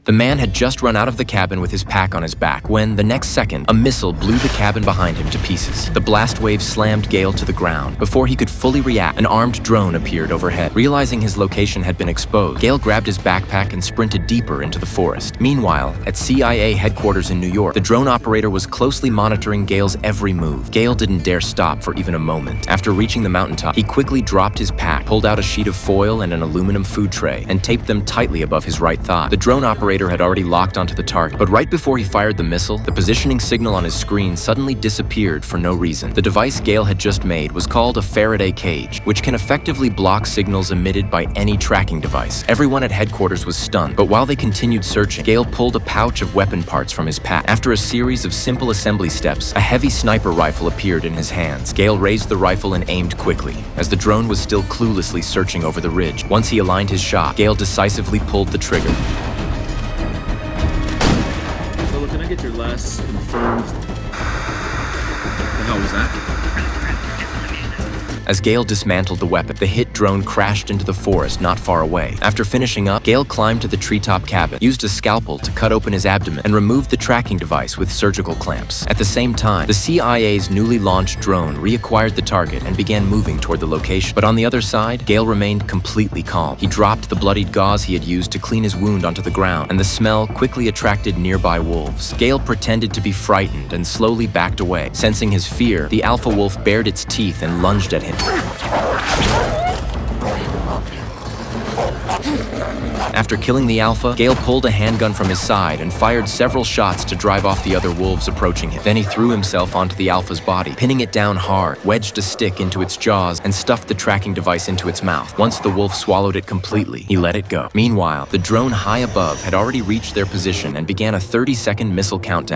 The man had just run out of the cabin with his pack on his back when, the next second, a missile blew the cabin behind him to pieces. The blast wave slammed Gale to the ground. Before he could fully react, an armed drone appeared overhead. Realizing his location had been exposed, Gale grabbed his backpack and sprinted deeper into the forest. Meanwhile, at CIA headquarters in New York, the drone operator was closely monitoring Gale's every move. Gale didn't dare stop for even a moment. After reaching the mountaintop, he quickly dropped his pack, pulled out a sheet of foil and an aluminum food tray, and taped them tightly above his right thigh. The drone operator had already locked onto the target, but right before he fired the missile, the positioning signal on his screen suddenly disappeared for no reason. The device Gale had just made was called a Faraday cage, which can effectively block signals emitted by any tracking device. Everyone at headquarters was stunned, but while they continued searching, Gale pulled a pouch of weapon parts from his pack. After a series of simple assembly steps, a heavy sniper rifle appeared in his hands. Gale raised the rifle and aimed quickly, as the drone was still cluelessly searching over the ridge. Once he aligned his shot, Gale decisively pulled the trigger. Can I get your last confirmed? What the hell was that? As Gale dismantled the weapon, the hit drone crashed into the forest not far away. After finishing up, Gale climbed to the treetop cabin, used a scalpel to cut open his abdomen, and removed the tracking device with surgical clamps. At the same time, the CIA's newly launched drone reacquired the target and began moving toward the location. But on the other side, Gale remained completely calm. He dropped the bloodied gauze he had used to clean his wound onto the ground, and the smell quickly attracted nearby wolves. Gale pretended to be frightened and slowly backed away. Sensing his fear, the alpha wolf bared its teeth and lunged at him. After killing the alpha, Gale pulled a handgun from his side and fired several shots to drive off the other wolves approaching him. Then he threw himself onto the alpha's body, pinning it down hard, wedged a stick into its jaws, and stuffed the tracking device into its mouth. Once the wolf swallowed it completely, he let it go. Meanwhile, the drone high above had already reached their position and began a 30-second missile countdown.